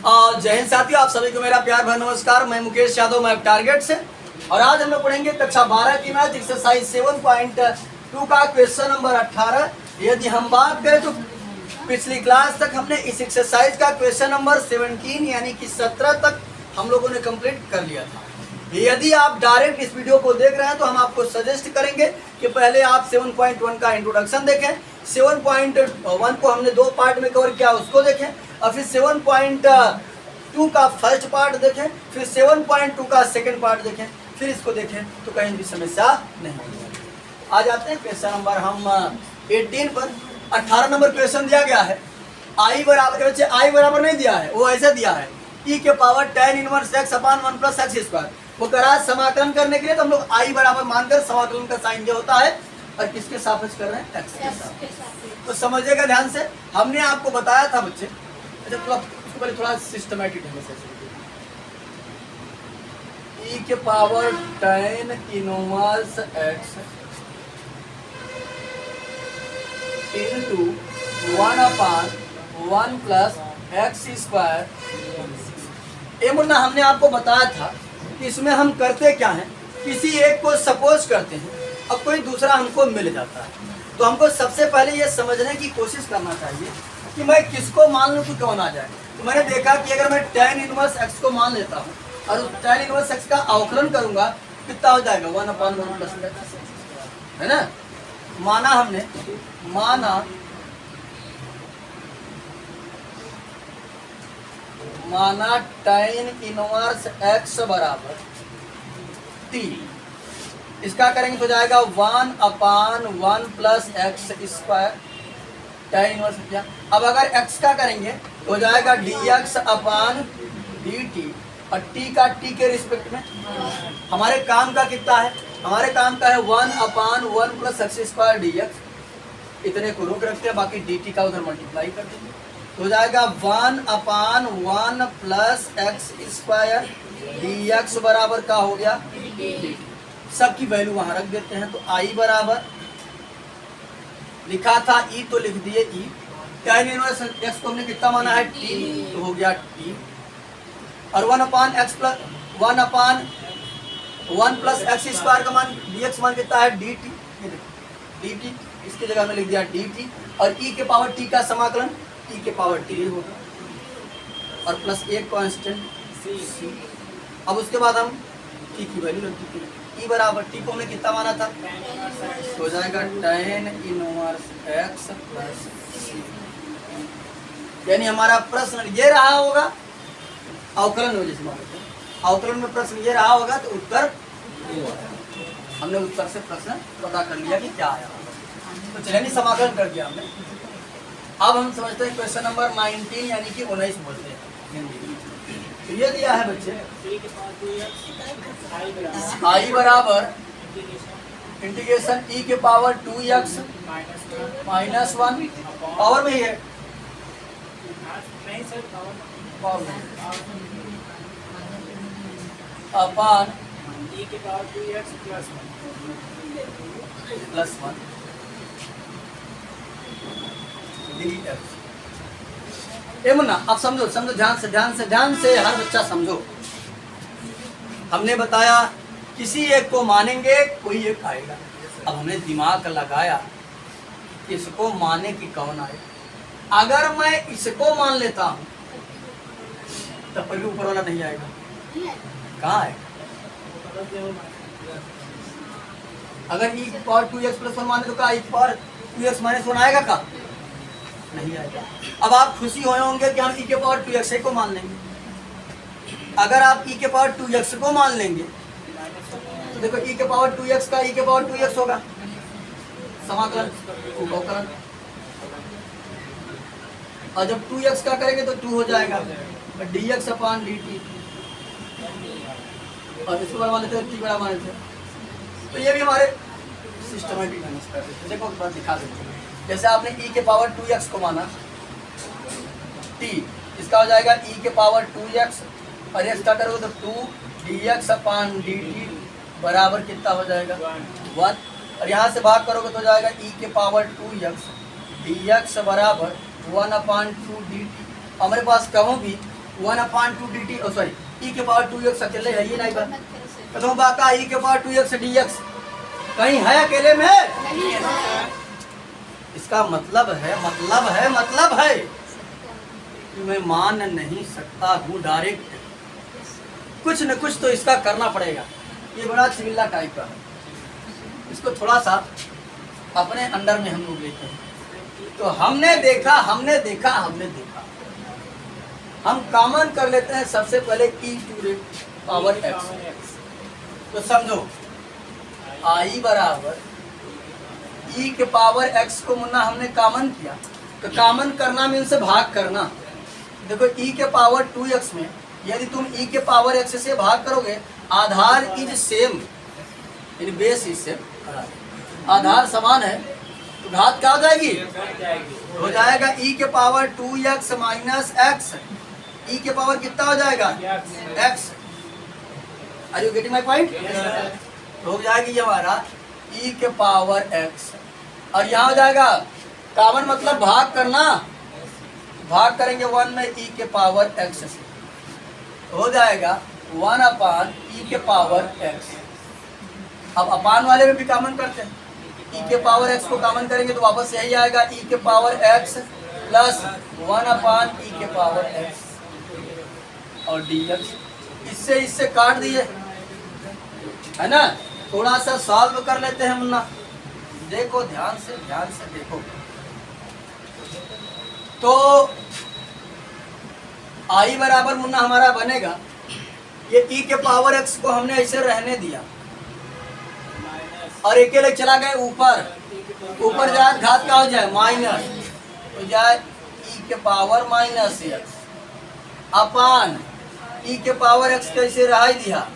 जय हिंद साथियों, आप सभी को मेरा प्यार भरा नमस्कार। मैं मुकेश यादव, मैं टारगेट से। और आज हम लोग पढ़ेंगे कक्षा 12 की मैथ एक्सरसाइज 7.2 का क्वेश्चन नंबर 18। यदि हम बात करें तो पिछली क्लास तक हमने इस एक्सरसाइज का क्वेश्चन नंबर 17 यानी कि 17 तक हम लोगों ने कंप्लीट कर लिया था। यदि आप डायरेक्ट इस वीडियो को देख रहे हैं तो हम आपको सजेस्ट करेंगे कि पहले आप 7.1 का इंट्रोडक्शन देखें, 7.1 को हमने 2 पार्ट में कवर किया उसको देखें, और फिर 7.2 का फर्स्ट पार्ट देखें, फिर 7.2 का सेकंड पार्ट देखें, फिर इसको देखें तो कहीं भी समस्या नहीं होगी। आ जाते हैं क्वेश्चन नंबर हम 18 पर। 18 नंबर क्वेश्चन दिया गया है। आई बराबर, बच्चे आई बराबर नहीं दिया है, वो ऐसे दिया है e के पावर tan इनवर्स x अपान 1 प्लस एक्स स्क्वायर। वो करा समाकलन करने के लिए तो हम लोग आई बराबर मानकर समाकलन का साइन जो होता है और किसके सापेक्ष कर रहे हैं, x के सापेक्ष। तो समझिएगा ध्यान से, हमने आपको बताया था बच्चे। अच्छा थोड़ा उसको पहले थोड़ा सिस्टमैटिक ढंग से e के power tan inverse x into 1 अपान 1 प्लस एक्स स्क्वायर। ये मुन्ना हमने आपको बताया था कि इसमें हम करते क्या हैं, किसी एक को सपोज करते हैं और कोई दूसरा हमको मिल जाता है। तो हमको सबसे पहले ये समझने की कोशिश करना चाहिए कि मैं किसको मान लूँ कि कौन आ जाए। तो मैंने देखा कि अगर मैं tan इनवर्स x को मान लेता हूँ और उस tan इनवर्स x का अवकलन करूँगा कितना हो जाएगा, 1 अपान 1 प्लस एक्स, है ना। माना हमने, माना tan इनवर्स x बराबर t। इसका करेंगे तो जाएगा 1 अपान 1 plus x square tan inverse क्या। अब अगर x का करेंगे तो जाएगा dx अपान dt, और t का t के रिस्पेक्ट में। हमारे काम का कितना है, हमारे काम का है 1 अपान 1 प्लस एक्स स्क्वायर dx। इतने को रोक रखते हैं, बाकी dt का उधर मल्टीप्लाई कर देंगे तो जाएगा 1 अपान 1 प्लस एक्स स्क्वायर dx बराबर का हो गया dt। सबकी वैल्यू वहां रख देते हैं। तो i बराबर लिखा था e तो लिख दिए e, tan इनवर्स x को हमने कितना माना है, t, तो हो गया t। और 1 अपान 1 प्लस एक्स स्क्वायर का मान dx मान कितना है, dt। इसकी जगह में लिख दिया dt, और e के पावर t का समाकलन e के पावर t होगा, और प्लस एक कांस्टेंट c। अब उसके बाद हम t की वैल्यू रख दी। e बराबर t को हमने कितना माना था, तो हो जाएगा tan inverse x plus c। यानी हमारा प्रश्न ये रहा होगा, अवकलन हो जैसे अवकलन में प्रश्न ये रहा होगा तो उत्तर हमने उत्तर से प्रश्न पता कर लिया कि क्या आया। तो चलिए समाकलन कर दिया हमने। अब हम समझते हैं क्वेश्चन नंबर 19 यानी कि 19 बोलते हैं। तो ये दिया है बच्चे, i बराबर इंटीग्रेशन e के पावर 2x माइनस 1 पावर में ही है, अपान e के पावर 2x प्लस 1 dx। ए मुन्ना अब समझो ध्यान से हर बच्चा समझो। हमने बताया किसी एक को मानेंगे, कोई एक आएगा। अब हमने दिमाग लगाया इसको माने कि कौन आए। अगर मैं इसको मान लेता हूं तब पर भी ऊपर वाला नहीं आएगा, कहाँ है। अगर e की पावर 2x प्लस 1 माने तो क्या e की पावर 2x माइनस 1 आएगा का, नहीं आएगा। अब आप खुशी हुए होंगे कि हम e के पावर 2x को मान लेंगे। अगर आप e के पावर 2x को मान लेंगे तो देखो e के पावर 2x का e के पावर 2x होगा, समाकलन अवकलन। और जब 2x का करेंगे तो 2 हो जाएगा dx अपान dt, और इसको बड़ा मान लेते हैं, t बड़ा मान लेते हैं। तो ये भी हमारे सिस्टमैटिक देखो बात दिखा देते हैं। जैसे आपने e के पावर 2x को माना t, इसका हो जाएगा e के पावर 2x, और x का करोगे तो 2 dx अपान dt बराबर कितना हो जाएगा 1, और यहाँ से भाग करोगे तो हो जाएगा e के पावर 2x dx बराबर 1/2 dt। हमारे पास कहूँ भी 1/2 dt, सॉरी e के पावर 2x अकेले है ही नहीं बात, प्रथम बात का e के पावर 2x dx कहीं है अकेले में? इसका मतलब है कि मैं मान नहीं सकता हूँ डायरेक्ट, कुछ न कुछ तो इसका करना पड़ेगा। ये बड़ा चिल्ला टाइप का है, इसको थोड़ा सा अपने अंडर में हम लोग लेते हैं। तो हमने देखा हम कॉमन कर लेते हैं सबसे पहले e to the power x। तो समझो i बराबर e के पावर x को मुन्ना हमने कॉमन किया, तो कॉमन करना मीन्स भाग करना। देखो e के पावर 2x में यदि तुम e के पावर x से भाग करोगे, aadhaar is same, base is same, आधार समान है, तो घात क्या हो जाएगी? हो जाएगा e के power 2x minus x। e के पावर कितना हो जाएगा? x। Are you getting my point? हो जाएगी हमारा e के पावर x, और यहाँ हो जाएगा कॉमन मतलब भाग करना, भाग करेंगे 1 में e के पावर x से, हो जाएगा 1/e के पावर x। अब अपान वाले में भी कॉमन करते हैं, e के पावर x को कॉमन करेंगे तो वापस यही आएगा e के पावर x प्लस 1/e के पावर x और dx। इससे काट दिए, है ना? थोड़ा सा सॉल्व कर लेते हैं मुन्ना, देखो ध्यान से देखो। तो i बराबर मुन्ना हमारा बनेगा, ये e के पावर x को हमने ऐसे रहने दिया और एक लेके चला गए ऊपर जाए, घात क्या हो जाए? माइनस हो जाए e के पावर माइनस x अपान e के पावर x कैसे रहा दिया,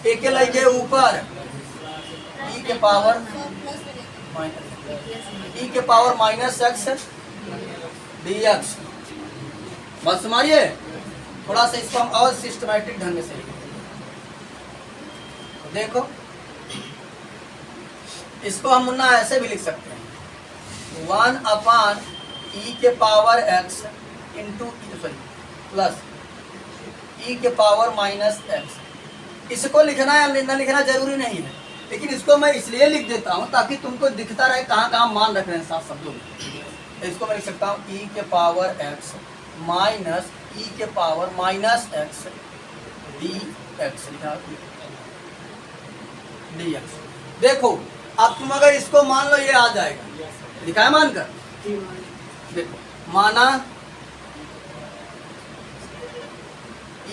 एक ले गए ऊपर e के पावर माइनस x dx। बस मारिए, थोड़ा सा इसको हम और सिस्टमैटिक ढंग से देखो। इसको हम मुन्ना ऐसे भी लिख सकते हैं, 1/e के power x into plus e के पावर माइनस x। इसको लिखना या ना लिखना जरूरी नहीं है, लेकिन इसको मैं इसलिए लिख देता हूँ ताकि तुमको दिखता रहे कहाँ मान रख रहे हैं साफ शब्दों में। इसको मैं लिख सकता हूँ e के पावर x माइनस e के power minus x dx dx। देखो अब तुम अगर इसको मान लो, ये आ जाएगा, दिखाए मान कर, देखो माना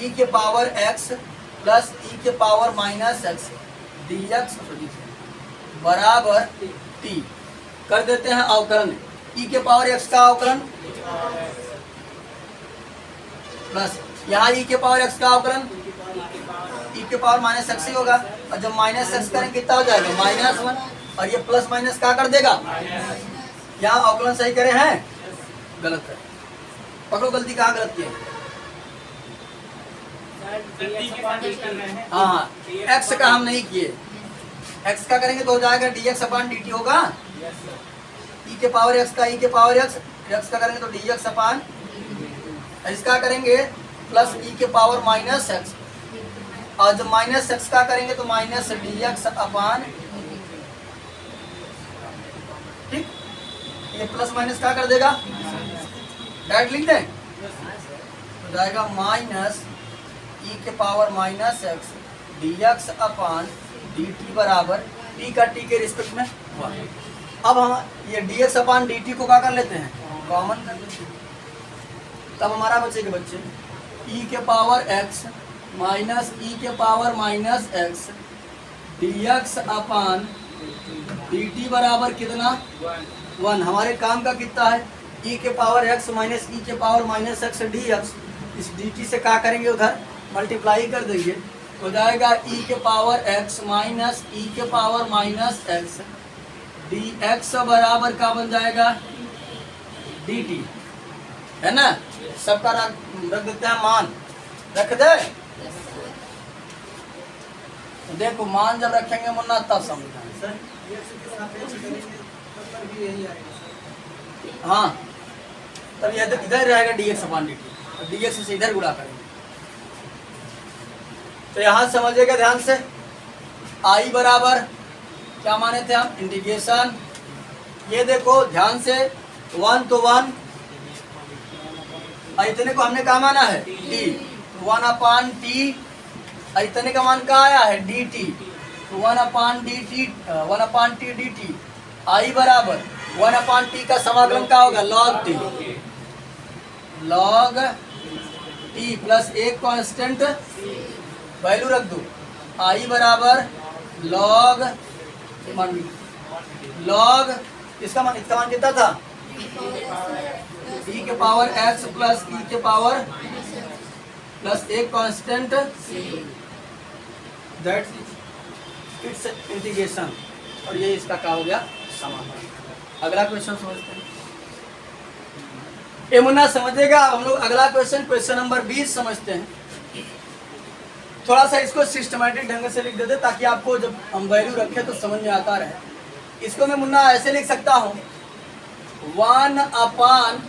e के पावर x प्लस e के पावर माइनस x dx बराबर t कर देते हैं अवकलन। e के पावर x का अवकलन प्लस यहाँ e के पावर x का अवकलन e के पावर माइनस x ही होगा, और जब माइनस x करेंगे कितना हो जाएगा? -1, और ये प्लस माइनस क्या कर देगा? यहाँ अवकलन सही करे हैं, गलत है। पकड़ो गलती कहाँ गलत की है? हाँ, x का हम नहीं किए, x का करेंगे तो हो जाएगा dx/dt होगा। e के पावर x का e के पावर x का करेंगे तो dx/, इसका करेंगे प्लस e के पावर माइनस x, और जब माइनस x का करेंगे तो माइनस dx/, ठीक। ये प्लस माइनस क्या कर देगा? डायरेक्ट लिख दें तो जाएगा माइनस e के पावर माइनस x dx/dt बराबर t का t के रिस्पेक्ट में 1। अब हम ये dx/dt को क्या कर लेते हैं? कॉमन कर लेते हैं, तब हमारा बचेगा बच्चे e के पावर x माइनस e के पावर माइनस x dx/dt बराबर कितना? 1। हमारे काम का कितना है? e के पावर x माइनस e के पावर माइनस x dx। इस dt से क्या करेंगे? उधर मल्टीप्लाई कर देंगे, हो जाएगा e के पावर x माइनस e के पावर माइनस x dx बराबर का बन जाएगा dt, है ना? सबका रख देते हैं मान, रख दे। तो देखो मान जब रखेंगे मुन्ना तब समझना, हाँ तब यह इधर रहेगा dx/dt। तो dx से इधर गुणा करेंगे। तो यहाँ समझिएगा ध्यान से, i बराबर क्या माने थे हम, इंटीग्रेशन, ये देखो ध्यान से 1 तो 1, इतने को हमने क्या माना है t, 1/t, इतने का मान क्या आया है dt, तो 1/t dt, i बराबर 1/t का समाकलन क्या होगा log t प्लस एक कांस्टेंट वैल्यू रख दो, i बराबर log इसका मान कितना था e के पावर x प्लस e के पावर प्लस एक कांस्टेंट, दैट इट्स इंटीग्रेशन, और ये इसका क्या हो गया समाकलन। अगला क्वेश्चन समझते हैं, ये मुन्ना समझेगा। हम लोग अगला क्वेश्चन नंबर 20 समझते हैं। थोड़ा सा इसको सिस्टमैटिक ढंग से लिख देते ताकि आपको जब हम वैल्यू रखें तो समझ में आता रहे। इसको मैं मुन्ना ऐसे लिख सकता हूँ 1/e⁻²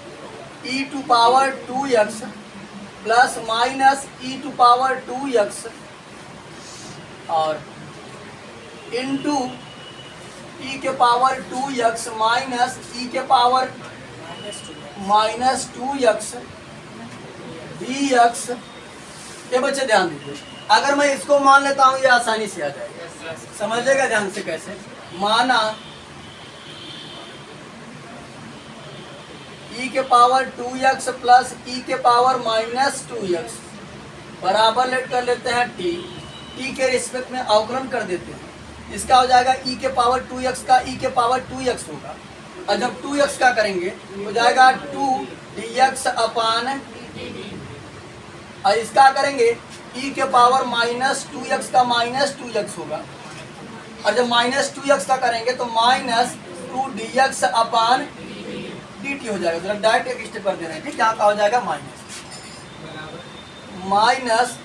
प्लस माइनस e⁻² और into e⁻² minus e⁻²x dx। ये बच्चे ध्यान दीजिए, अगर मैं इसको मान लेता हूँ ये आसानी से आ जाएगा, समझिएगा ध्यान से कैसे। माना e⁻² प्लस e⁻² बराबर लेट कर लेते हैं t के रिस्पेक्ट में अवकलन कर देते हैं। इसका हो जाएगा e⁻² का e⁻² होगा, और जब 2x का करेंगे हो जाएगा 2dx अपान, और इसका करेंगे e⁻² का -2x होगा, और जब -2x का करेंगे तो -2dx अपान dt हो जाएगा। तो डायरेक्ट एक स्टेप कर दे रहे हैं, ठीक, यहाँ का हो जाएगा माइनस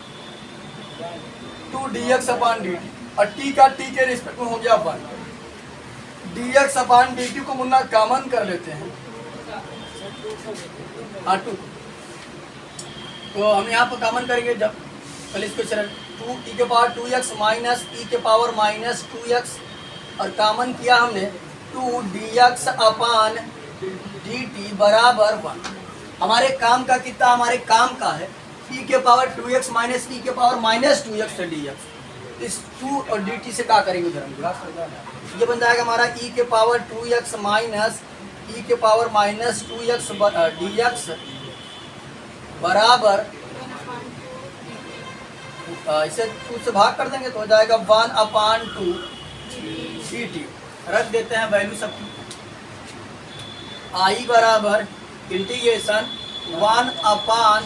2dx अपान dt, और t का t के रिस्पेक्ट में हो गया 1, dx अपान dt को मुन्ना कॉमन कर लेते हैं, 2। तो हम यहाँ पर कॉमन करेंगे जब पहले इसको चलें 2e⁻² माइनस e⁻²x, और कॉमन किया हमने 2dx अपान dt बराबर 1। हमारे काम का कितना, हमारे काम का है e⁻² माइनस e⁻² dx। इस 2 और dt से क्या करेंगे उधर हम गुणा, ये बन जाएगा हमारा e⁻² माइनस e⁻²x dx बराबर, इसे 2 से भाग कर देंगे तो हो जाएगा 1/2 dt। रख देते हैं वैल्यू सबकी, i बराबर इंटीग्रेशन 1/,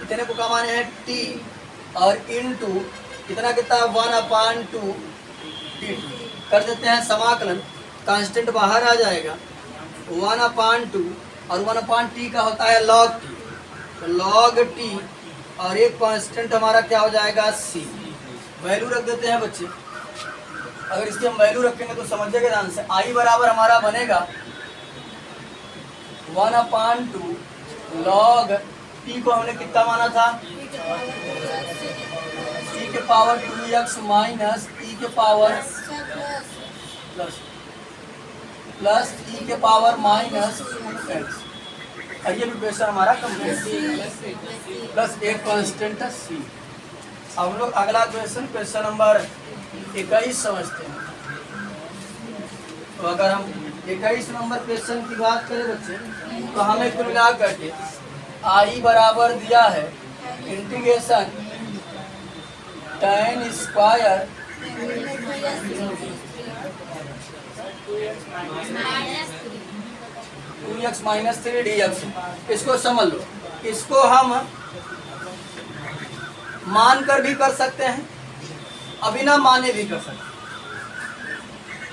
इतने को कमाने हैं t, और इंटू कितना 1/2 dt। कर देते हैं समाकलन, कांस्टेंट बाहर आ जाएगा 1/2, और 1/t का होता है log t, तो log t, और एक कांस्टेंट हमारा क्या हो जाएगा c। वैल्यू रख देते हैं बच्चे, अगर इसकी हम वैल्यू रखेंगे तो समझिएगा ध्यान से, i बराबर हमारा बनेगा 1/2 log t को हमने कितना माना था e⁻² माइनस प्लस e⁻²x, और ये भी क्वेश्चन हमारा कंप्लीट, प्लस एक कांस्टेंट c। अब हम लोग अगला क्वेश्चन नंबर 21 समझते हैं। तो अगर हम 21 नंबर क्वेश्चन की बात करें बच्चे, तो हमें कुल मिला करके i बराबर दिया है integration tan square x minus 3 dx। इसको समझ लो, इसको हम मान कर भी कर सकते हैं, अभी ना माने भी कर सकते हैं,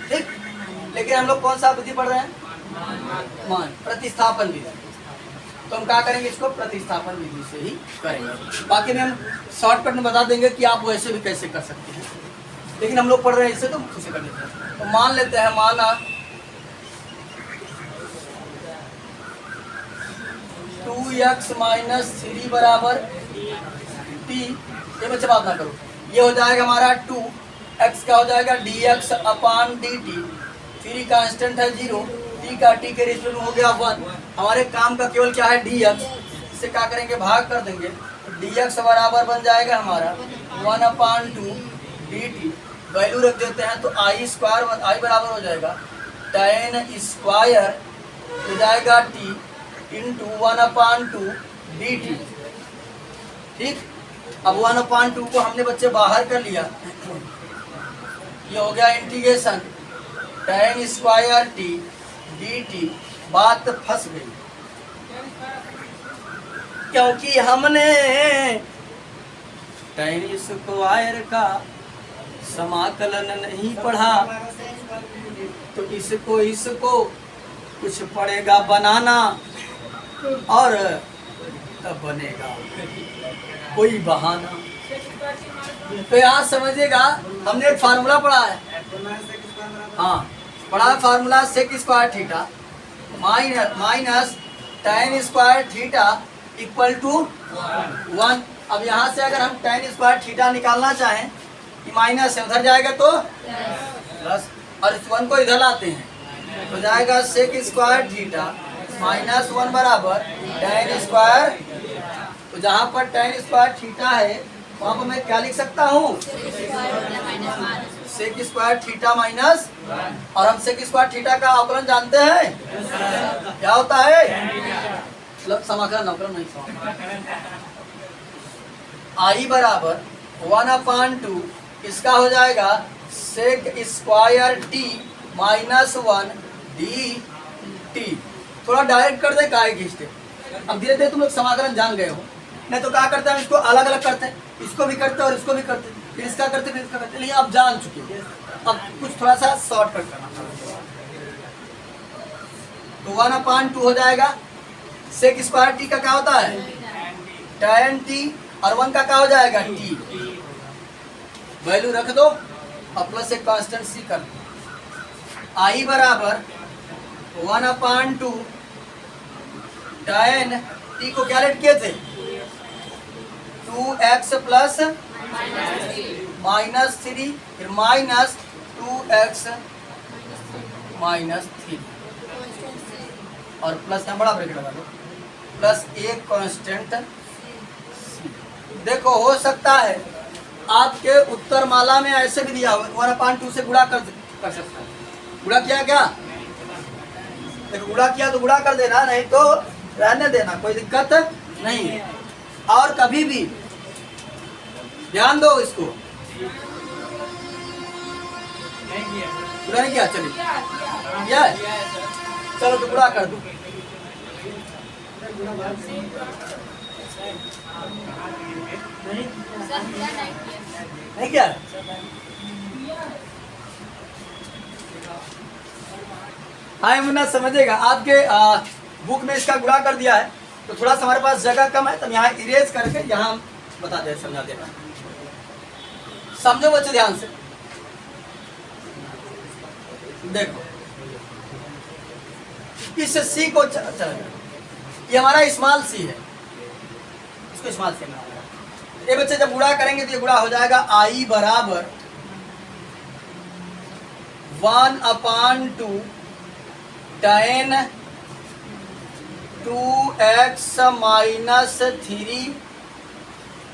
ठीक। लेकिन हम लोग कौन सा विधि पढ़ रहे हैं, मान प्रतिस्थापन विधि। तो हम क्या करेंगे, इसको प्रतिस्थापन विधि से ही करेंगे। बाकी में हम शॉर्टकट में बता देंगे कि आप वैसे भी कैसे कर सकते हैं, लेकिन हम लोग पढ़ रहे हैं इससे, तो उसे कर लेते हैं। तो मान लेते हैं, माना 2x माइनस 3 बराबर t। ये बच्चे बात ना करो, ये हो जाएगा हमारा 2x का हो जाएगा dx अपान dt, 3 कांस्टेंट है 0, t का t के रेशियो में हो गया 1। हमारे काम का केवल क्या है dx, इसे क्या करेंगे भाग कर देंगे, dx बराबर बन जाएगा हमारा 1/2 dt। वैल्यू रख देते हैं तो आई स्क्वायर आई बराबर हो जाएगा tan स्क्वायर हो जाएगा t इंटू 1/2 dt। ठीक, अब 1/2 को हमने बच्चे बाहर कर लिया, ये हो गया integration tan square t dt। बात फंस गई क्योंकि हमने tan स्क्वायर का समाकलन नहीं पढ़ा, तो इसको कुछ पड़ेगा बनाना और तब बनेगा कोई बहाना। तो यहाँ समझिएगा हमने एक फार्मूला पढ़ा है, हाँ पढ़ा है formula sec square theta minus tan square theta equal to 1। अब यहाँ से अगर हम tan स्क्वायर थीटा निकालना चाहें, कि माइनस है उधर जाएगा तो प्लस, और इस 1 को इधर लाते हैं तो जाएगा सेक स्क्वायर थीटा माइनस 1 बराबर tan स्क्वायर। तो जहाँ पर tan स्क्वायर थीटा है वहाँ पर मैं क्या लिख सकता हूँ, सेक स्क्वायर थीटा माइनस, और हम सेक स्क्वायर थीटा का अवकलन जानते हैं क्या होता है, मतलब समाकलन अवकलन नहीं, आई बराबर 1/2 इसका हो जाएगा sec square T minus 1 D T. थोड़ा डायरेक्ट कर दे काहे खींचते, अब धीरे धीरे तुम लोग समाकलन जान गए हो, नहीं तो क्या करते हैं इसको अलग अलग करते हैं, इसको भी करते और इसको भी करते, फिर इसका करते फिर इसका करते, लेकिन अब जान चुके हैं, अब कुछ थोड़ा सा शॉर्टकट करना। तो 1/2 हो जाएगा सेक स्क्वायर टी का क्या होता है tan टी, और 1 का क्या हो जाएगा टी, वैल्यू रख दो और प्लस एक कांस्टेंट सी कर दो। आई बराबर 1/2 tan टी को क्या लेट किए थे 2x प्लस -3 फिर माइनस 2x -3 और प्लस यहाँ बड़ा ब्रैकेट लगा दो, प्लस एक कांस्टेंट। देखो हो सकता है आपके उत्तर माला में ऐसे भी दिया हुआ 1/2 से गुणा कर सकता है, गुणा किया क्या, देखो गुणा किया तो गुणा कर देना, नहीं तो रहने देना, कोई दिक्कत नहीं है। और कभी भी ध्यान दो इसको, गुणा नहीं किया, चलिए किया है, चलो तो गुणा कर दो। नहीं क्या हाँ मुन्ना समझेगा, आपके बुक में इसका गुणा कर दिया है तो थोड़ा सा हमारे पास जगह कम है, तो यहाँ इरेज करके यहाँ बता दे समझा देना। समझो बच्चे ध्यान से, देखो इस सी को ये हमारा स्मॉल सी है, इसको स्मॉल सी ये बच्चे जब गुणा करेंगे तो ये गुणा हो जाएगा आई बराबर 1/2 tan 2x -3,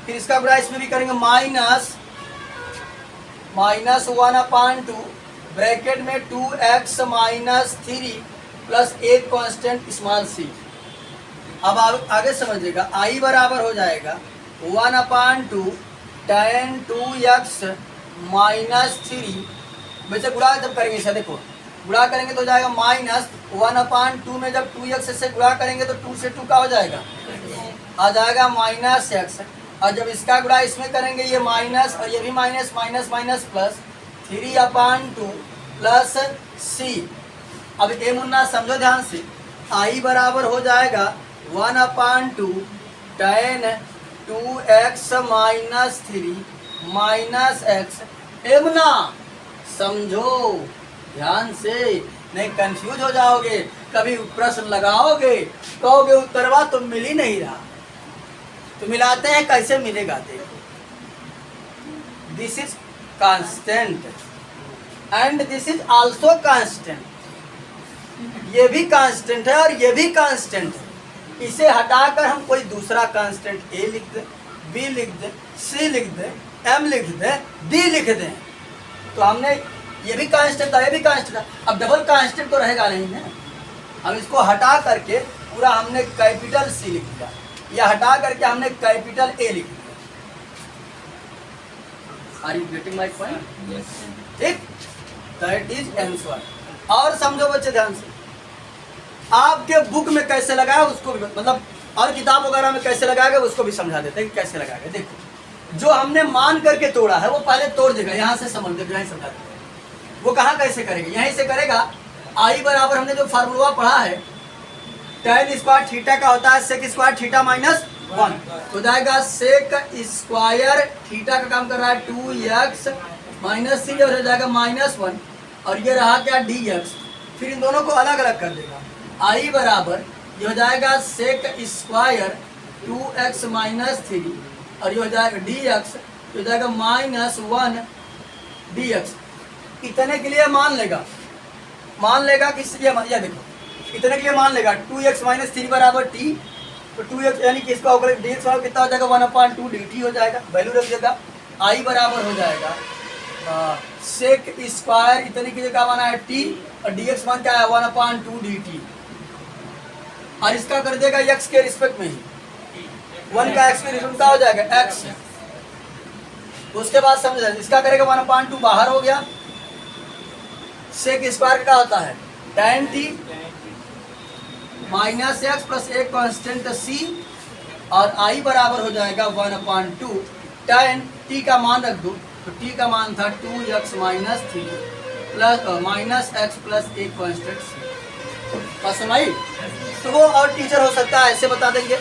फिर इसका गुणा इसमें भी करेंगे माइनस 1/2 ब्रैकेट में 2x -3 प्लस एक कांस्टेंट स्मॉल सी। अब आगे समझिएगा, आई बराबर हो जाएगा 1/2 tan 2x -3, वैसे गुणा जब करेंगे इसे देखो गुणा करेंगे तो हो जाएगा माइनस 1/2 में जब 2x से गुणा करेंगे तो 2 से 2 का हो जाएगा, आ जाएगा -x, और जब इसका गुणा इसमें करेंगे ये माइनस और ये भी minus minus minus plus 3/2 plus c। अब ये मुन्ना समझो ध्यान से, आई बराबर हो जाएगा 1/2 tan 2x -3 -x। ए मुन्ना समझो ध्यान से, नहीं कंफ्यूज हो जाओगे, कभी प्रश्न लगाओगे, कहोगे उत्तरवा तो मिल ही नहीं रहा, तो मिलाते हैं, कैसे मिलेगा देखो। This is constant and this is also constant, ये भी कांस्टेंट है और ये भी कांस्टेंट है। इसे हटाकर हम कोई दूसरा कांस्टेंट ए लिख दें, बी लिख दें, सी लिख दें, एम लिख दें, डी लिख दें, तो हमने ये भी कांस्टेंट था, ये भी कांस्टेंट था, अब डबल कांस्टेंट तो रहेगा नहीं ना। हम इसको हटा करके पूरा हमने कैपिटल सी लिख दिया, या हटा करके हमने कैपिटल ए लिख दिया। Are you getting my point? ठीक, दैट इज आंसर। और समझो बच्चे ध्यान से, आपके बुक में कैसे लगाया उसको भी, मतलब और किताब वगैरह में कैसे लगाएगा उसको भी समझा देते हैं कि कैसे लगाएगा। देखो, जो हमने मान करके तोड़ा है वो पहले तोड़ देगा, यहाँ से समझ देगा, यहीं समझा देगा। वो कहाँ कैसे करेगा, यहीं से करेगा। आई बराबर हमने जो फार्मूला पढ़ा है, tan स्क्वायर थीटा का होता है सेक स्क्वायर थीटा माइनस 1, तो जाएगा सेक स्क्वायर थीटा का काम कर रहा है 2x माइनस सी, और हो जाएगा -1, और ये रहा क्या dx, फिर इन दोनों को अलग अलग कर देगा। आई बराबर ये हो जाएगा सेक स्क्वायर 2x माइनस 3, और ये हो जाएगा dx, ये हो जाएगा -1 dx। इतने के लिए मान लेगा कि ये देखो, इतने के लिए मान लेगा 2x माइनस 3 बराबर t, तो 2x यानी कि इसका होगा dx बराबर कितना हो जाएगा 1/2 dt हो जाएगा, वैल्यू रख देगा। आई बराबर हो जाएगा सेक स्क्वायर, इतने की जगह माना है t, और dx मान क्या है 1/2 dt, और इसका कर देगा x के रिस्पेक्ट में ही, 1 का x के रिस्पेक्ट का हो जाएगा x। उसके बाद समझ, इसका करेगा 1/2 बाहर हो गया, सेक स्क्वायर का होता है tan t minus x plus एक कांस्टेंट c, और i बराबर हो जाएगा 1/2 tan t का मान रख दो, तो t का मान था 2x minus 3 plus minus x plus एक कांस्टेंट c। बात सुनाई? तो वो और टीचर हो सकता है ऐसे बता देंगे,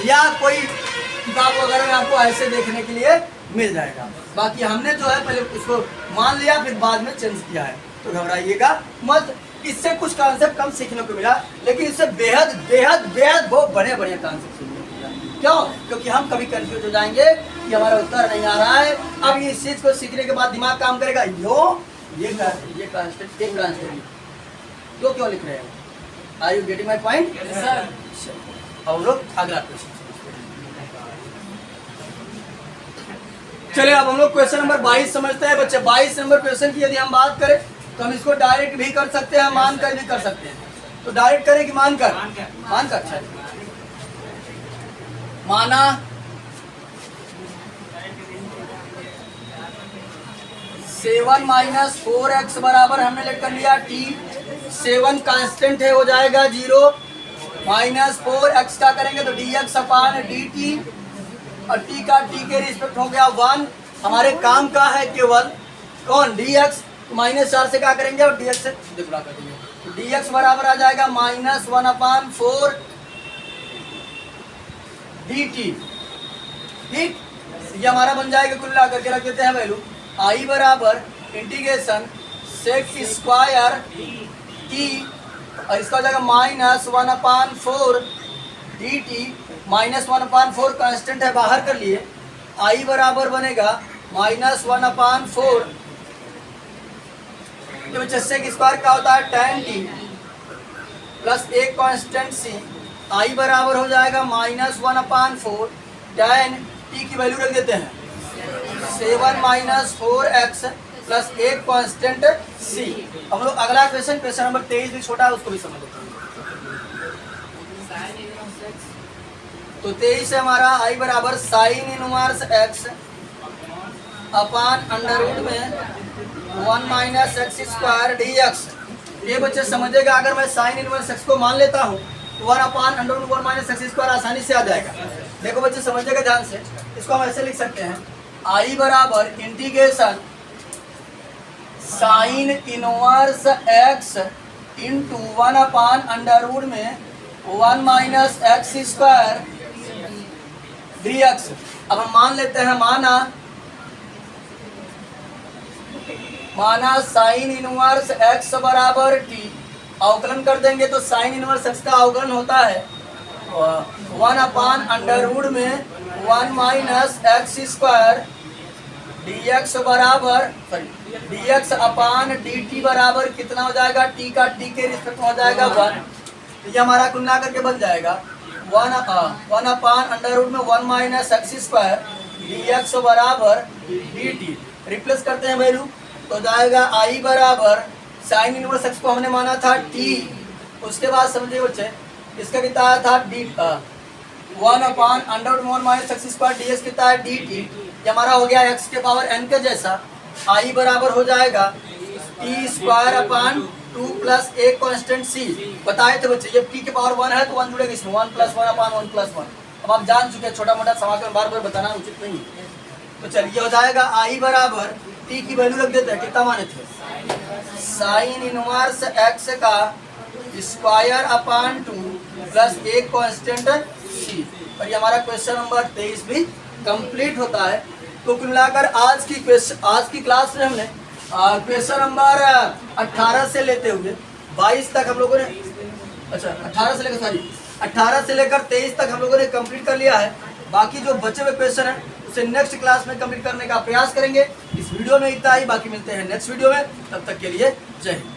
या कोई किताब वगैरह में आपको ऐसे देखने के लिए मिल जाएगा। बाकी हमने जो है पहले इसको मान लिया, फिर बाद में चेंज किया है, तो घबराइएगा मत। इससे कुछ कॉन्सेप्ट कम सीखने को मिला, लेकिन इससे बेहद बेहद बेहद बहुत बड़े बड़े कॉन्सेप्ट सीखने को मिला। क्यों? क्योंकि हम कभी कंफ्यूज हो जाएंगे कि हमारा उत्तर नहीं आ रहा है। अब इस चीज को सीखने के बाद दिमाग काम करेगा, ये कॉन्सेप्ट एक कॉन्सेप्ट तो क्यों लिख रहे हैं? Are you getting my point? अब लोग अगला क्वेश्चन चले। अब हम लोग क्वेश्चन नंबर 22 समझते हैं बच्चे। 22 नंबर क्वेश्चन की यदि हम बात करें तो हम इसको डायरेक्ट भी कर सकते हैं, मान कर भी कर सकते हैं। तो डायरेक्ट करें कि मान कर? मान कर। अच्छा, माना 7 माइनस 4x बराबर हमने लिख कर लिया t, 7 कांस्टेंट है, हो जाएगा 0, माइनस 4x का करेंगे तो dx अपान dt, और t का t के रिस्पेक्ट हो गया 1। हमारे काम का है केवल कौन? dx, -4 से क्या करेंगे और dx से डिफरा कर देंगे, तो dx बराबर आ जाएगा -1/4 dt। ठीक, ये हमारा बन जाएगा, कुल मिला करके रख देते हैं वैल्यू। आई बराबर इंटीग्रेशन सेक स्क्वायर t, और इसका हो जाएगा -1/4 dt, -1/4 कांस्टेंट है, बाहर कर लिए। आई बराबर बनेगा -1/4, ये बच्चे सेक स्क्वायर का होता है tan t प्लस एक कांस्टेंट c। आई बराबर हो जाएगा -1/4 tan t की वैल्यू रख देते हैं 7 माइनस 4x प्लस एक कांस्टेंट c। हम लोग अगला क्वेश्चन नंबर 23 भी छोटा है, उसको भी समझ लेते हैं। तो 23 से हमारा आई बराबर sine inverse x upon under root में 1 माइनस एक्स स्क्वायर dx। ये बच्चे समझेगा, अगर मैं साइन इनवर्स x को मान लेता हूँ तो 1 upon under root 1 minus x square आसानी से आ जाएगा। देखो बच्चे समझेगा ध्यान से, इसको हम ऐसे लिख सकते हैं, आई बराबर integration sine inverse x into 1 upon under root में 1 माइनस एक्स स्क्वायर dx। अब हम मान लेते हैं, माना साइन इनवर्स x बराबर t अवकलन कर देंगे तो साइन इनवर्स एक्स का अवकलन होता है 1/√1 में 1 माइनस एक्स स्क्वायर dx बराबर dx अपान dt बराबर कितना हो जाएगा, t का t के रिस्पेक्ट में हो जाएगा 1। तो ये हमारा कुल मिलाकर के बन जाएगा 1/√1 में 1 माइनस एक्स स्क्वायर dx बराबर dt। रिप्लेस करते हैं वैल्यू तो जाएगा i बराबर साइन इनवर्स एक्स को हमने माना था t, उसके बाद समझिए बच्चे इसका कितना आया था D 1/√1 minus x square D S कितना है dt। ये हमारा हो गया x के पावर n के जैसा। i बराबर हो जाएगा t स्क्वायर अपान 2 प्लस एक कांस्टेंट c। बताए थे बच्चे जब t के पावर 1 है तो 1 जुड़ेगा इसमें 1 + 1 अपान 1 + 1। अब आप जान चुके हैं छोटा मोटा समाकलन बार बार बताना उचित नहीं है। तो चलिए हो जाएगा i बराबर t की वैल्यू रख देते हैं, कितना माने थे साइन इनवर्स x का स्क्वायर अपान 2 प्लस एक कांस्टेंट c। और ये हमारा क्वेश्चन नंबर 23 भी कंप्लीट होता है। तो कुल मिलाकर आज की क्लास में हमने क्वेश्चन नंबर 18 से लेते हुए 22 तक हम लोगों ने 18 से लेकर 23 तक हम लोगों ने कंप्लीट कर लिया है। बाकी जो बचे हुए क्वेश्चन हैं उसे नेक्स्ट क्लास में कंप्लीट करने का प्रयास करेंगे। इस वीडियो में इतना ही, बाकी मिलते हैं नेक्स्ट वीडियो में, तब तक के लिए जय हिंद।